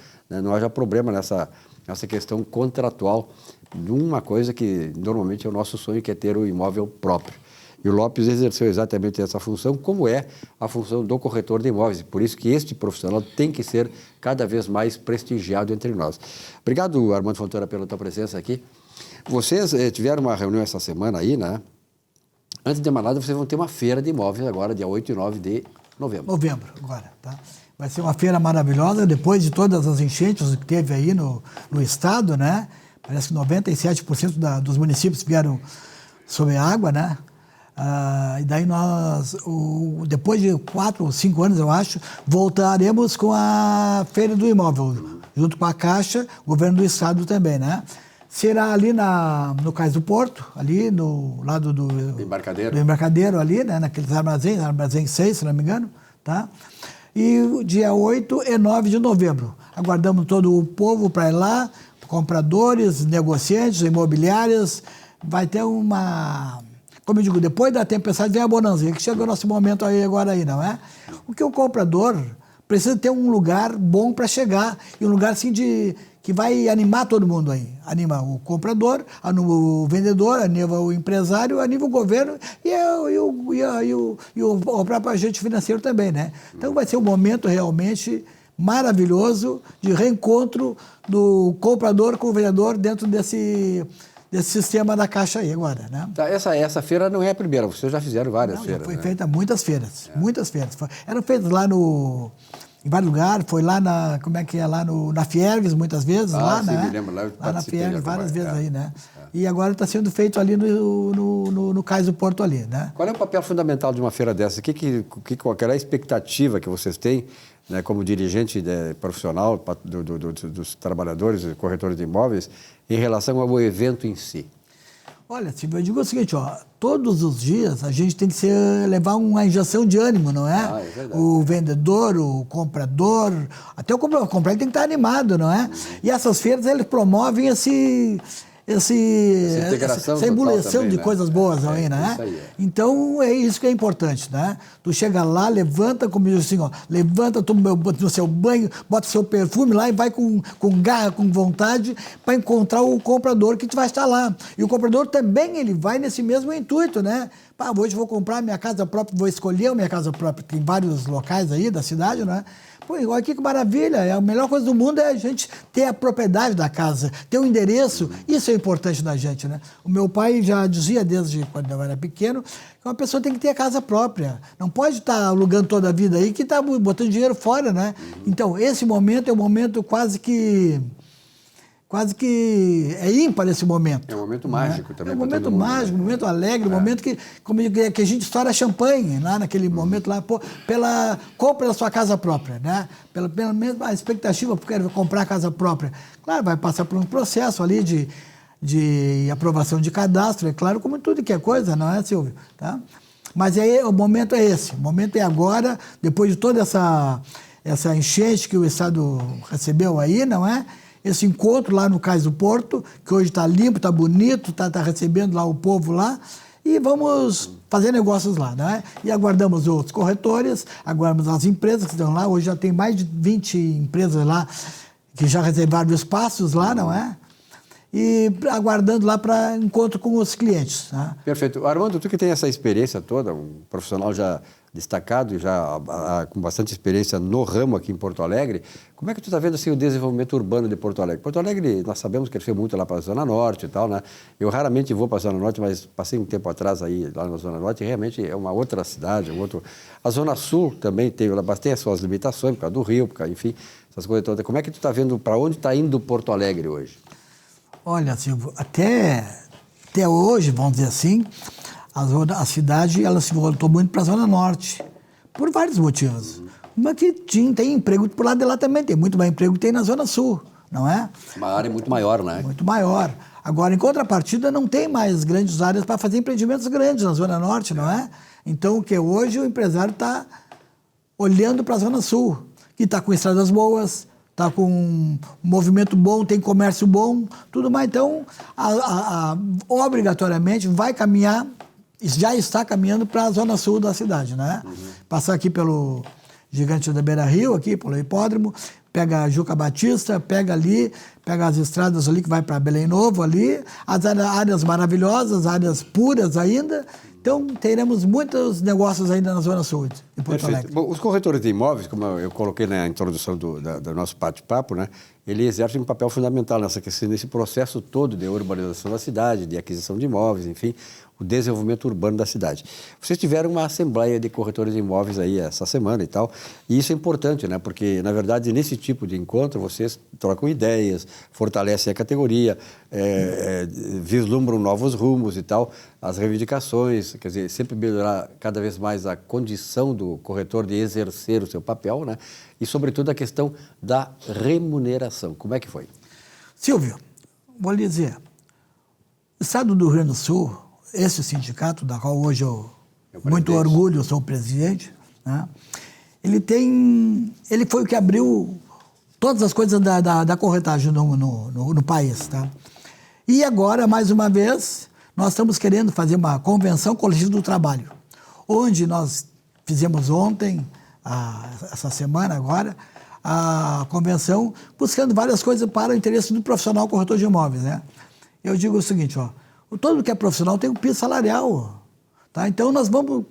problema nessa questão contratual de uma coisa que normalmente é o nosso sonho, que é ter o imóvel próprio. E o Lopes exerceu exatamente essa função, como é a função do corretor de imóveis. Por isso que este profissional tem que ser cada vez mais prestigiado entre nós. Obrigado, Armando Fontoura, pela tua presença aqui. Vocês tiveram uma reunião essa semana aí, né? Antes de mais nada, vocês vão ter uma feira de imóveis agora, dia 8 e 9 de novembro. Novembro, agora, tá? Vai ser uma feira maravilhosa, depois de todas as enchentes que teve aí no estado, né? Parece que 97% dos municípios vieram sob água, né? E daí nós, depois de 4 ou 5 anos, eu acho, voltaremos com a Feira do Imóvel, junto com a Caixa, governo do estado também, né? Será ali no Cais do Porto, ali no lado do embarcadeiro ali, né? Naqueles armazém 6, se não me engano, tá? E o dia 8 e 9 de novembro. Aguardamos todo o povo para ir lá, compradores, negociantes, imobiliárias. Vai ter como eu digo, depois da tempestade vem a bonança, que chega o nosso momento aí agora aí, não é? O que o comprador precisa ter um lugar bom para chegar, e um lugar assim que vai animar todo mundo aí. Anima o comprador, anima o vendedor, anima o empresário, anima o governo e o próprio agente financeiro também, né? Então vai ser um momento realmente maravilhoso de reencontro do comprador com o vendedor dentro desse sistema da Caixa aí agora, né? Tá, essa feira não é a primeira, vocês já fizeram várias feiras. Foi feita muitas feiras. Eram feitas lá em vários lugares, foi lá na Fiergues muitas vezes, lá, sim, né? Me lembro, lá na Fiergues várias vezes aí, né? E agora está sendo feito ali no Cais do Porto ali, né? Qual é o papel fundamental de uma feira dessa? Qual é a expectativa que vocês têm, né, como dirigente profissional dos trabalhadores, corretores de imóveis, em relação ao evento em si? Olha, Silvio, eu digo o seguinte, todos os dias a gente tem que levar uma injeção de ânimo, não é? É verdade. O vendedor, o comprador, até o comprador tem que estar animado, não é? E essas feiras, eles promovem essa ebulição também, de né? coisas boas aí, né? Isso aí. Então, é isso que é importante, né? Tu chega lá, levanta, como diz assim, levanta, toma o seu banho, bota seu perfume lá e vai com garra, com vontade para encontrar o comprador que vai estar lá. E o comprador também, ele vai nesse mesmo intuito, né? Hoje vou comprar minha casa própria, vou escolher a minha casa própria. Tem vários locais aí da cidade, né? Pô, olha que maravilha, a melhor coisa do mundo é a gente ter a propriedade da casa, ter o endereço, isso é importante da gente, né? O meu pai já dizia desde quando eu era pequeno que uma pessoa tem que ter a casa própria, não pode estar alugando toda a vida aí que está botando dinheiro fora, né? Então, esse momento é um momento quase que quase que é ímpar esse momento. É um momento mágico também. É um momento mágico, um momento alegre, um momento que a gente estoura champanhe lá naquele momento lá, pela compra da sua casa própria, né? Pela mesma expectativa porque comprar a casa própria. Claro, vai passar por um processo ali de aprovação de cadastro, é claro, como tudo que é coisa, não é, Silvio? Tá? Mas aí, o momento é esse, o momento é agora, depois de toda essa enchente que o Estado recebeu aí, não é? Esse encontro lá no Cais do Porto, que hoje está limpo, está bonito, está recebendo lá o povo lá, e vamos fazer negócios lá, né? E aguardamos outros corretores, aguardamos as empresas que estão lá, hoje já tem mais de 20 empresas lá que já reservaram espaços lá, não é? E aguardando lá para encontro com os clientes. Né? Perfeito. Armando, tu que tem essa experiência toda, um profissional já destacado, já com bastante experiência no ramo aqui em Porto Alegre, como é que tu está vendo assim, o desenvolvimento urbano de Porto Alegre? Porto Alegre, nós sabemos que cresceu muito lá para a Zona Norte e tal, né? Eu raramente vou para a Zona Norte, mas passei um tempo atrás aí lá na Zona Norte e realmente é uma outra cidade, um outro... A Zona Sul também tem as suas limitações, por causa do Rio, por causa, enfim, essas coisas todas. Como é que tu está vendo, para onde está indo Porto Alegre hoje? Olha, Silvio, até hoje, vamos dizer assim, a cidade ela se voltou muito para a Zona Norte, por vários motivos. Uma que tem emprego por lado de lá também, tem muito mais emprego que tem na Zona Sul, não é? Uma área muito maior, né? Muito maior. Agora, em contrapartida, não tem mais grandes áreas para fazer empreendimentos grandes na Zona Norte, não é? Então, que hoje o empresário está olhando para a Zona Sul, que está com estradas boas, está com um movimento bom, tem comércio bom, tudo mais. Então, obrigatoriamente vai caminhar, já está caminhando para a Zona Sul da cidade, né? Passar aqui pelo Gigante da Beira Rio, aqui pelo hipódromo, pega a Juca Batista, pega as estradas ali que vai para Belém Novo ali, as áreas maravilhosas, áreas puras ainda. Então, teremos muitos negócios ainda na Zona Sul de Porto Alegre. Bom, os corretores de imóveis, como eu coloquei na introdução do nosso bate-papo, né, ele exerce um papel fundamental nesse processo todo de urbanização da cidade, de aquisição de imóveis, enfim, o desenvolvimento urbano da cidade. Vocês tiveram uma assembleia de corretores de imóveis aí essa semana e tal, e isso é importante, né, porque, na verdade, nesse tipo de encontro, vocês trocam ideias, fortalecem a categoria, vislumbram novos rumos e tal, as reivindicações, quer dizer, sempre melhorar cada vez mais a condição do corretor de exercer o seu papel, né, e, sobretudo, a questão da remuneração. Como é que foi? Silvio, vou lhe dizer, o Estado do Rio Grande do Sul, esse sindicato, da qual hoje eu, muito orgulho, sou o presidente, né? Ele foi o que abriu todas as coisas da corretagem no país. Tá? E agora, mais uma vez, nós estamos querendo fazer uma convenção coletiva do trabalho, onde nós fizemos ontem, essa semana agora, a convenção, buscando várias coisas para o interesse do profissional corretor de imóveis. Né? Eu digo o seguinte, todo que é profissional tem um piso salarial. Tá? Então, nós vamos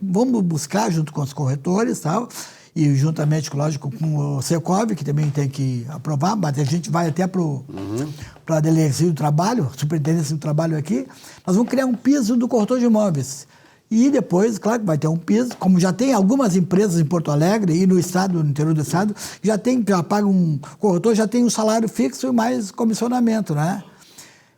buscar, junto com os corretores, tá? E juntamente, lógico, com o Secov, que também tem que aprovar, mas a gente vai até para a Delegacia do Trabalho, Superintendência do Trabalho aqui, nós vamos criar um piso do corretor de imóveis. E depois, claro que vai ter um piso, como já tem algumas empresas em Porto Alegre e no estado, no interior do estado, já paga um corretor, já tem um salário fixo e mais comissionamento, né?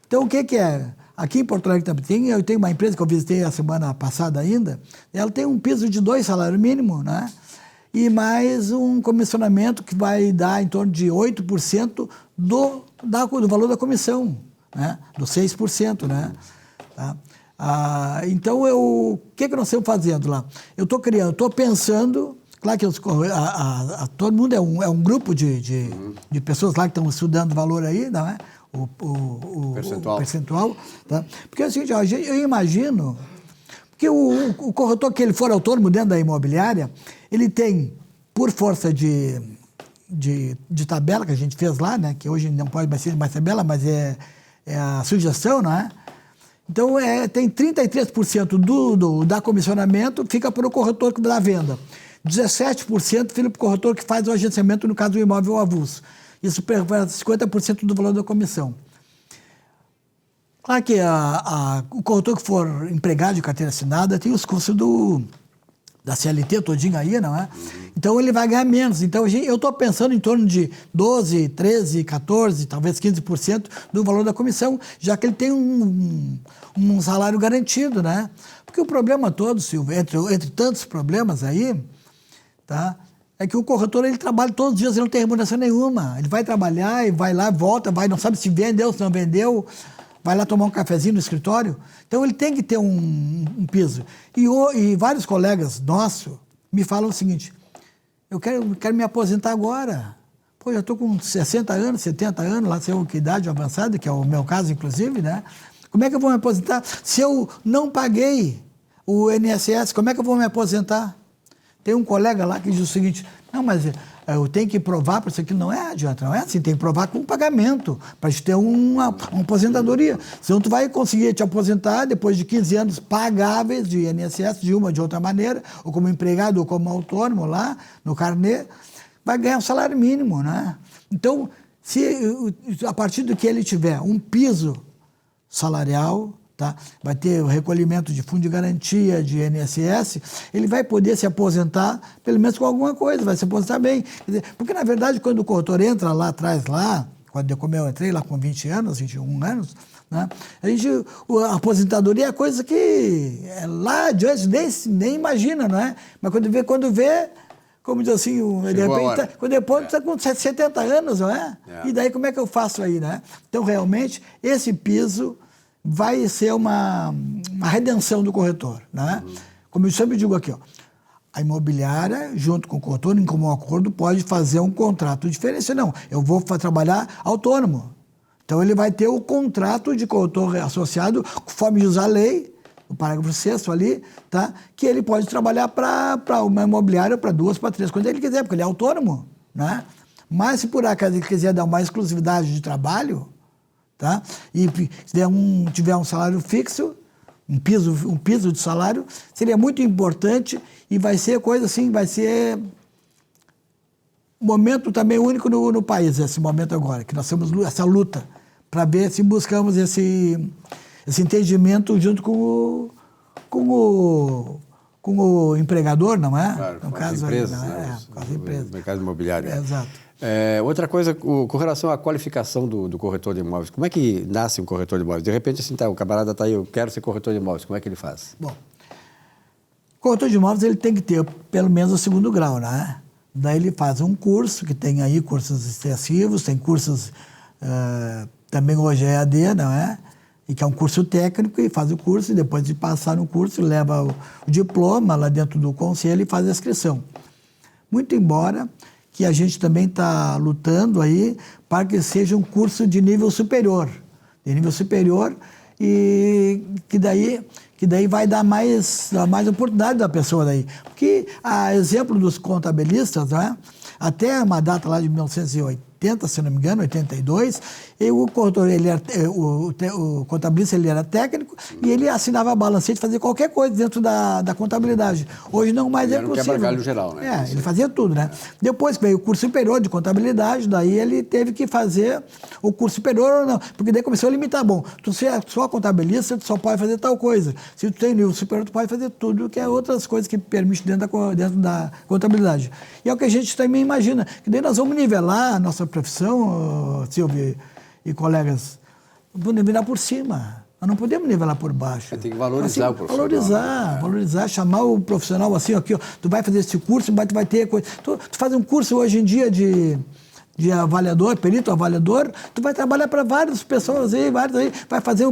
Então, o que é? Aqui em Porto Alegre também eu tenho uma empresa que eu visitei a semana passada ainda, ela tem um piso de 2 salários mínimos, né? E mais um comissionamento que vai dar em torno de 8% do valor da comissão, né? Do 6%, né? Tá? Então, o que nós estamos fazendo lá? Eu estou pensando, claro que todo mundo é um grupo de pessoas lá que estão estudando valor aí, não é? O percentual, tá? Porque assim, eu imagino que o corretor que ele for autônomo dentro da imobiliária, ele tem, por força de tabela que a gente fez lá, né, que hoje não pode ser mais tabela, mas é a sugestão, não é? Então, tem 33% da comissionamento fica para o corretor que dá a venda. 17% fica para o corretor que faz o agenciamento, no caso do imóvel avulso. Isso perpassa 50% do valor da comissão. Claro que o corretor que for empregado de carteira assinada tem os custos da CLT todinho aí, não é? Então ele vai ganhar menos. Então eu estou pensando em torno de 12, 13, 14, talvez 15% do valor da comissão, já que ele tem um salário garantido, né? Porque o problema todo, Silvio, entre tantos problemas aí, tá? É que o corretor, ele trabalha todos os dias, ele não tem remuneração nenhuma. Ele vai trabalhar e vai lá, volta, não sabe se vendeu, se não vendeu, vai lá tomar um cafezinho no escritório. Então ele tem que ter um piso. E vários colegas nossos me falam o seguinte: eu quero me aposentar agora. Pô, já estou com 60 anos, 70 anos, lá sei eu que idade avançada, que é o meu caso, inclusive, né? Como é que eu vou me aposentar se eu não paguei o INSS? Como é que eu vou me aposentar? Tem um colega lá que diz o seguinte: não, mas eu tenho que provar para isso aqui. Não adianta, não é assim, tem que provar com pagamento, para te ter uma aposentadoria. Senão tu vai conseguir te aposentar depois de 15 anos pagáveis de INSS, de uma ou de outra maneira, ou como empregado ou como autônomo lá, no carnê, vai ganhar um salário mínimo, né? Então, a partir do que ele tiver um piso salarial, tá? Vai ter o recolhimento de fundo de garantia, de INSS, ele vai poder se aposentar, pelo menos com alguma coisa, vai se aposentar bem. Quer dizer, porque, na verdade, quando o corretor entra lá atrás, como eu entrei lá com 20 anos, 21 anos, né? A aposentadoria é coisa que lá adiante nem imagina, não é? Mas quando vê, como diz assim, de repente, quando depois está com 70 anos, não é? E daí como é que eu faço aí, né? Então, realmente, esse piso vai ser uma redenção do corretor, né? Como eu sempre digo aqui, ó, a imobiliária, junto com o corretor, em comum acordo, pode fazer um contrato diferente. Não, eu vou trabalhar autônomo. Então, ele vai ter o contrato de corretor associado, conforme diz a lei, o parágrafo 6º ali, tá? Que ele pode trabalhar para uma imobiliária, para 2, para 3, quando ele quiser, porque ele é autônomo, né? Mas se por acaso ele quiser dar uma exclusividade de trabalho, tá? E se tiver um salário fixo, um piso de salário, seria muito importante e vai ser coisa assim, vai ser um momento também único no país, esse momento agora, que nós temos essa luta para ver se buscamos esse entendimento junto com o empregador, não é? Claro, no com caso as empresas, aí, né? com as empresas. O mercado imobiliário. Exato. Outra coisa, com relação à qualificação do corretor de imóveis, como é que nasce um corretor de imóveis? De repente, assim, o camarada está aí, eu quero ser corretor de imóveis, como é que ele faz? Bom, o corretor de imóveis ele tem que ter pelo menos o 2º grau, né? Daí ele faz um curso, que tem aí cursos extensivos, tem cursos, também hoje é EAD, não é? E que é um curso técnico, e faz o curso, e depois de passar no curso, leva o diploma lá dentro do conselho e faz a inscrição. Muito embora que a gente também está lutando aí para que seja um curso de nível superior. E que daí vai dar mais oportunidade da pessoa daí. Porque, a exemplo dos contabilistas, né, até uma data lá de 1980, se não me engano, 82, o corretor, o contabilista, ele era técnico e ele assinava balancete, fazia qualquer coisa dentro da contabilidade. Hoje não mais é possível. Era um quebra-galho geral, né? Ele fazia tudo, né? Depois que veio o curso superior de contabilidade, daí ele teve que fazer o curso superior ou não, porque daí começou a limitar. Bom, tu é só contabilista, tu só pode fazer tal coisa. Se tu tem nível superior, tu pode fazer tudo, que é outras coisas que permite dentro da contabilidade. E é o que a gente também imagina, que daí nós vamos nivelar a nossa profissão, Silvio e colegas, vamos nivelar por cima. Nós não podemos nivelar por baixo. Tem que valorizar o profissional. Valorizar, chamar o profissional assim, aqui, ó, tu vai fazer esse curso, tu vai ter coisa. Tu faz um curso hoje em dia de avaliador, perito avaliador, tu vai trabalhar para várias pessoas aí, vai fazer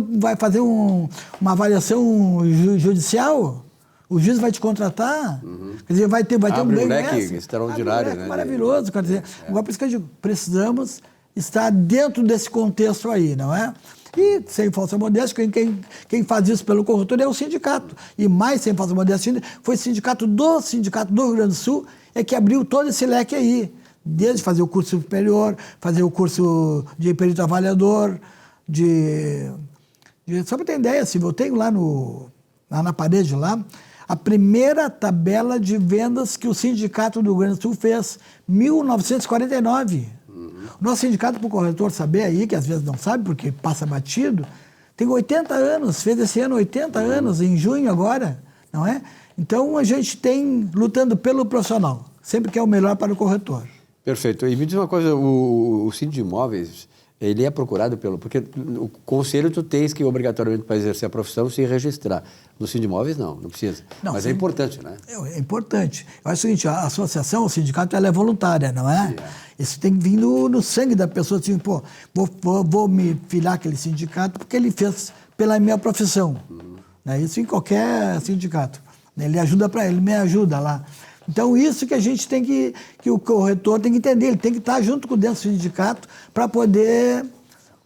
uma avaliação judicial. O juiz vai te contratar, quer dizer, vai ter um leque extraordinário, né? Maravilhoso, quer dizer, agora por isso que eu digo, precisamos estar dentro desse contexto aí, não é? E, sem falsa modéstia, quem faz isso pelo corretor é o sindicato. E mais, sem falsa modéstia, foi o sindicato do Rio Grande do Sul que abriu todo esse leque aí. Desde fazer o curso superior, fazer o curso de perito avaliador, só para ter ideia, assim, eu tenho lá na parede lá, a primeira tabela de vendas que o Sindicato do Rio Grande do Sul fez, 1949. O nosso sindicato, para o corretor saber aí, que às vezes não sabe, porque passa batido, tem 80 anos, fez esse ano 80 anos, em junho agora, não é? Então, a gente tem lutando pelo profissional. sempre quer o melhor para o corretor. Perfeito. E me diz uma coisa, o síndico de imóveis, ele é procurado porque o conselho tu tens que obrigatoriamente para exercer a profissão se registrar. No síndico de imóveis não precisa. Não, mas é importante, né? É importante. Eu acho o seguinte, a associação, o sindicato, ela é voluntária, não é? Isso tem que vir no sangue da pessoa, assim, pô, vou me filiar àquele sindicato porque ele fez pela minha profissão. Né? Isso em qualquer sindicato. Ele me ajuda lá. Então, isso que a gente tem que o corretor tem que entender, ele tem que estar junto com dentro do sindicato para poder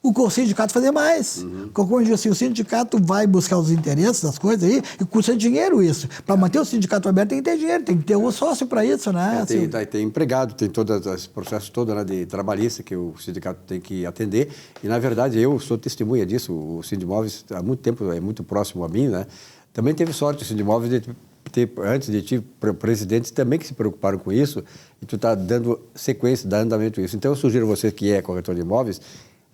o sindicato fazer mais. Como eu digo assim, o sindicato vai buscar os interesses das coisas aí e custa dinheiro isso. Para manter o sindicato aberto tem que ter dinheiro, tem que ter um sócio para isso, né? Tem empregado, tem todo esse processo todo, né, de trabalhista que o sindicato tem que atender. E, na verdade, eu sou testemunha disso. O Síndico de Imóveis, há muito tempo, é muito próximo a mim, né? Também teve sorte o Síndico de Imóveis de ter, antes de ti, presidentes também que se preocuparam com isso, e tu está dando sequência, dando andamento a isso. Então, eu sugiro a você que é corretor de imóveis,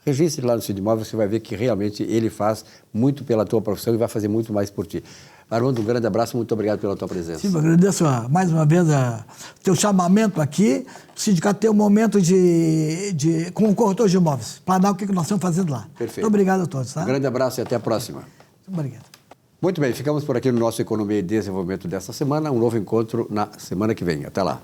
registre lá no Síndico de Imóveis, você vai ver que realmente ele faz muito pela tua profissão e vai fazer muito mais por ti. Armando, um grande abraço, muito obrigado pela tua presença. Sim, eu agradeço mais uma vez o teu chamamento aqui. O sindicato tem um momento com o corretor de imóveis, para dar o que nós estamos fazendo lá. Perfeito. Muito obrigado a todos. Tá? Um grande abraço e até a próxima. Muito obrigado. Muito bem, ficamos por aqui no nosso Economia e Desenvolvimento desta semana. Um novo encontro na semana que vem. Até lá.